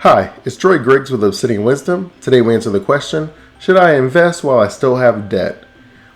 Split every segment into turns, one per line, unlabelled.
Hi, it's Troy Griggs with Obsidian Wisdom. Today we answer the question, should I invest while I still have debt?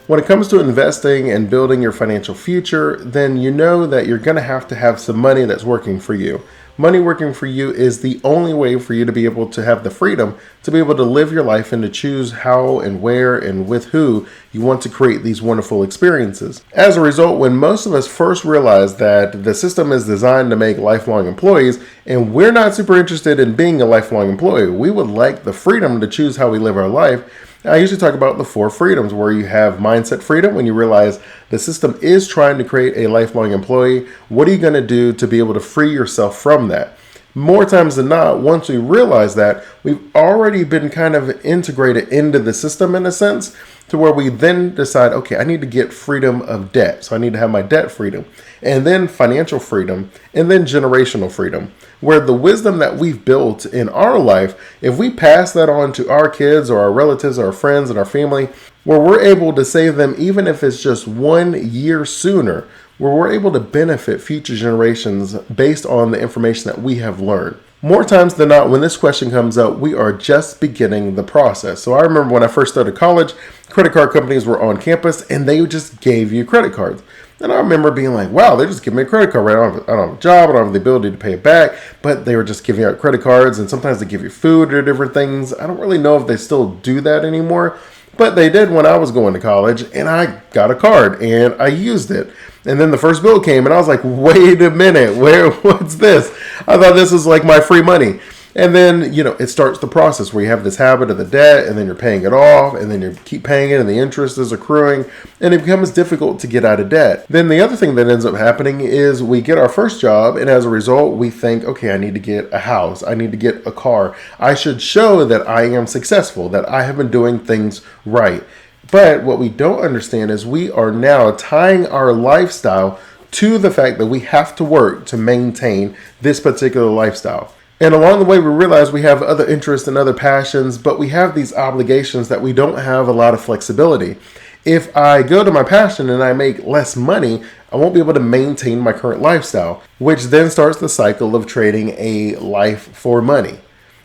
When it comes to investing and building your financial future, then you know that you're going to have some money that's working for you. Money working for you is the only way for you to be able to have the freedom to be able to live your life and to choose how and where and with who you want to create these wonderful experiences. As a result, when most of us first realize that the system is designed to make lifelong employees and we're not super interested in being a lifelong employee, we would like the freedom to choose how we live our life. I usually talk about the 4 freedoms, where you have mindset freedom when you realize the system is trying to create a lifelong employee. What are you going to do to be able to free yourself from that? More times than not, once we realize that, we've already been kind of integrated into the system in a sense, to where we then decide, okay, I need to get freedom of debt. So I need to have my debt freedom, and then financial freedom, and then generational freedom, where the wisdom that we've built in our life, if we pass that on to our kids or our relatives or our friends and our family, where we're able to save them, even if it's just 1 year sooner, where we're able to benefit future generations based on the information that we have learned. More times than not, when this question comes up, we are just beginning the process. So I remember when I first started college, credit card companies were on campus and they just gave you credit cards. And I remember being like, wow, they're just giving me a credit card, right? I don't have a job, I don't have the ability to pay it back, but they were just giving out credit cards, and sometimes they give you food or different things. I don't really know if they still do that anymore, but they did when I was going to college, and I got a card and I used it. And then the first bill came and I was like, wait a minute, what's this? I thought this was like my free money. And then, it starts the process where you have this habit of the debt, and then you're paying it off, and then you keep paying it, and the interest is accruing, and it becomes difficult to get out of debt. Then the other thing that ends up happening is we get our first job, and as a result, we think, okay, I need to get a house, I need to get a car. I should show that I am successful, that I have been doing things right. But what we don't understand is we are now tying our lifestyle to the fact that we have to work to maintain this particular lifestyle. And along the way, we realize we have other interests and other passions, but we have these obligations that we don't have a lot of flexibility. If I go to my passion and I make less money, I won't be able to maintain my current lifestyle, which then starts the cycle of trading a life for money.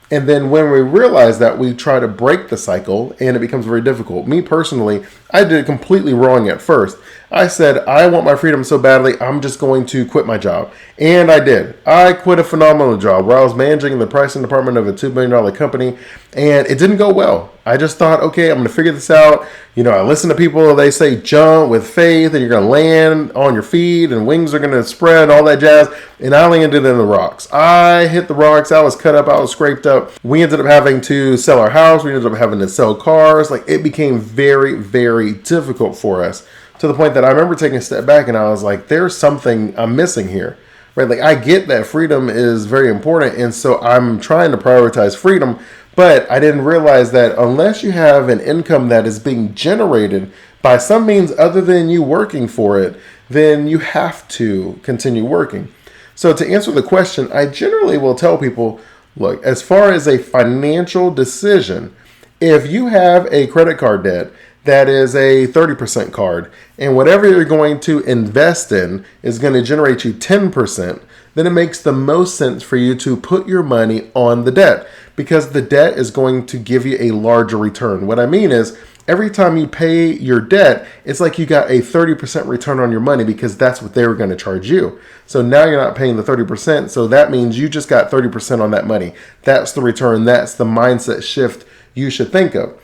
And then when we realize that, we try to break the cycle, and it becomes very difficult. Me personally, I did it completely wrong at first. I said, I want my freedom so badly, I'm just going to quit my job. And I did. I quit a phenomenal job where I was managing the pricing department of a $2 billion company, and it didn't go well. I just thought, okay, I'm going to figure this out. I listen to people, they say jump with faith and you're going to land on your feet and wings are going to spread, all that jazz. And I landed in the rocks. I hit the rocks. I was cut up. I was scraped up. We ended up having to sell our house. We ended up having to sell cars. It became very, very difficult for us, to the point that I remember taking a step back and I was like, there's something I'm missing here, right? I get that freedom is very important. And so I'm trying to prioritize freedom. But I didn't realize that unless you have an income that is being generated by some means other than you working for it, then you have to continue working. So to answer the question, I generally will tell people, look, as far as a financial decision, if you have a credit card debt that is a 30% card, and whatever you're going to invest in is going to generate you 10%, then it makes the most sense for you to put your money on the debt, because the debt is going to give you a larger return. What I mean is, every time you pay your debt, it's like you got a 30% return on your money, because that's what they were going to charge you. So now you're not paying the 30%, so that means you just got 30% on that money. That's the return. That's the mindset shift you should think of.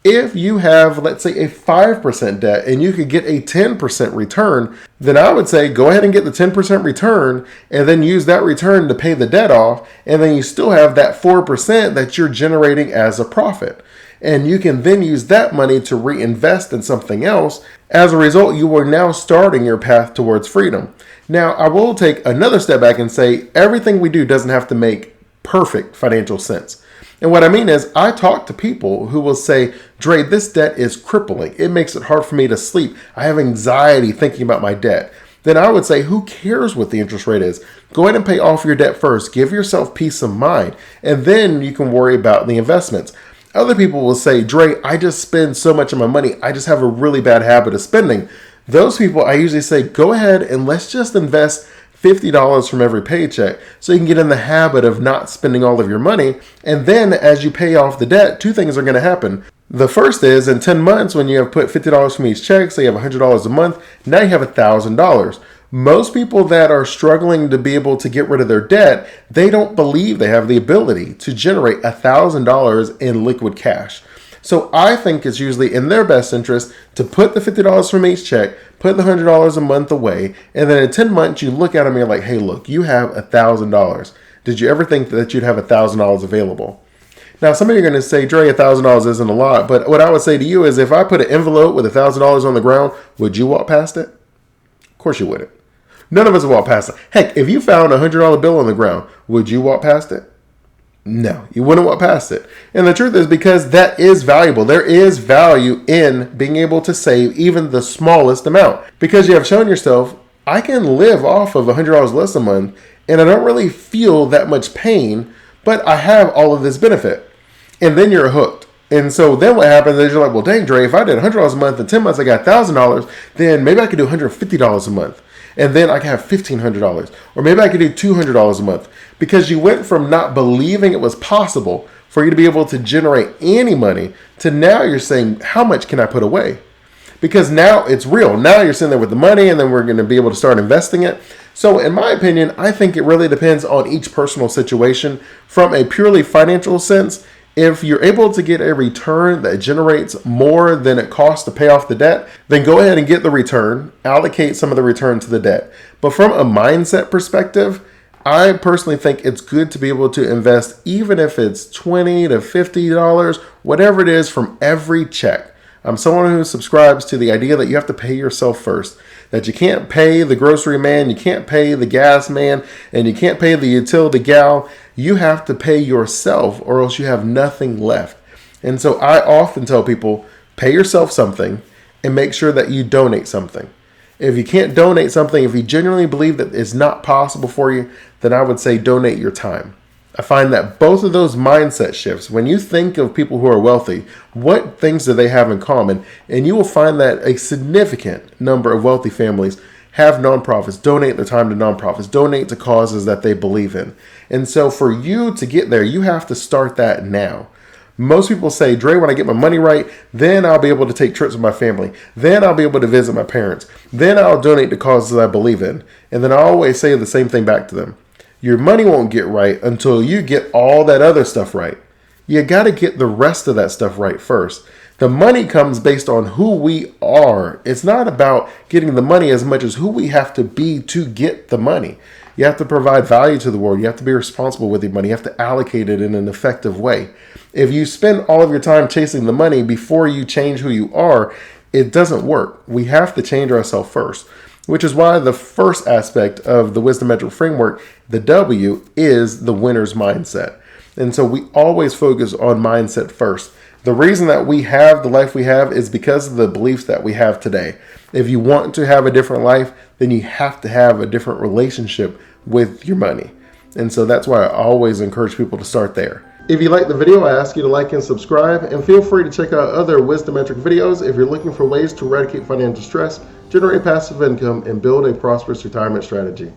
If you have, let's say, a 5% debt and you could get a 10% return, then I would say go ahead and get the 10% return and then use that return to pay the debt off. And then you still have that 4% that you're generating as a profit. And you can then use that money to reinvest in something else. As a result, you are now starting your path towards freedom. Now, I will take another step back and say everything we do doesn't have to make perfect financial sense. And what I mean is, I talk to people who will say, Dre, this debt is crippling. It makes it hard for me to sleep. I have anxiety thinking about my debt. Then I would say, who cares what the interest rate is? Go ahead and pay off your debt first. Give yourself peace of mind. And then you can worry about the investments. Other people will say, Dre, I just spend so much of my money. I just have a really bad habit of spending. Those people, I usually say, go ahead and let's just invest $50 from every paycheck so you can get in the habit of not spending all of your money. And then as you pay off the debt, two things are going to happen. The first is in 10 months, when you have put $50 from each check, so you have $100 a month, now you have $1,000. Most people that are struggling to be able to get rid of their debt, they don't believe they have the ability to generate $1,000 in liquid cash. So I think it's usually in their best interest to put the $50 from each check, put the $100 a month away, and then in 10 months you look at them and you're like, hey, look, you have $1,000. Did you ever think that you'd have $1,000 available? Now, some of you are going to say, Dre, $1,000 isn't a lot, but what I would say to you is if I put an envelope with $1,000 on the ground, would you walk past it? Of course you wouldn't. None of us would walk past it. Heck, if you found a $100 bill on the ground, would you walk past it? No, you wouldn't walk past it. And the truth is because that is valuable. There is value in being able to save even the smallest amount because you have shown yourself, I can live off of $100 less a month and I don't really feel that much pain, but I have all of this benefit. And then you're hooked. And so then what happens is you're like, well, dang, Dre, if I did $100 a month in 10 months, I got $1,000, then maybe I could do $150 a month. And then I can have $1,500. Or maybe I could do $200 a month. Because you went from not believing it was possible for you to be able to generate any money to now you're saying, how much can I put away? Because now it's real. Now you're sitting there with the money and then we're going to be able to start investing it. So in my opinion, I think it really depends on each personal situation. From a purely financial sense, if you're able to get a return that generates more than it costs to pay off the debt, then go ahead and get the return, allocate some of the return to the debt. But from a mindset perspective, I personally think it's good to be able to invest even if it's $20 to $50, whatever it is from every check. I'm someone who subscribes to the idea that you have to pay yourself first, that you can't pay the grocery man, you can't pay the gas man, and you can't pay the utility gal. You have to pay yourself or else you have nothing left. And so I often tell people, pay yourself something and make sure that you donate something. If you can't donate something, if you genuinely believe that it's not possible for you, then I would say donate your time. I find that both of those mindset shifts, when you think of people who are wealthy, what things do they have in common? And you will find that a significant number of wealthy families have nonprofits, donate their time to nonprofits, donate to causes that they believe in. And so for you to get there, you have to start that now. Most people say, Dre, when I get my money right, then I'll be able to take trips with my family. Then I'll be able to visit my parents. Then I'll donate to causes I believe in. And then I always say the same thing back to them. Your money won't get right until you get all that other stuff right. You got to get the rest of that stuff right first. The money comes based on who we are. It's not about getting the money as much as who we have to be to get the money. You have to provide value to the world. You have to be responsible with your money. You have to allocate it in an effective way. If you spend all of your time chasing the money before you change who you are, it doesn't work. We have to change ourselves first, which is why the first aspect of the Wisdometric framework, the W, is the winner's mindset. And so we always focus on mindset first. The reason that we have the life we have is because of the beliefs that we have today. If you want to have a different life, then you have to have a different relationship with your money. And so that's why I always encourage people to start there. If you like the video, I ask you to like and subscribe, and feel free to check out other Wisdometric videos if you're looking for ways to eradicate financial stress, generate passive income, and build a prosperous retirement strategy.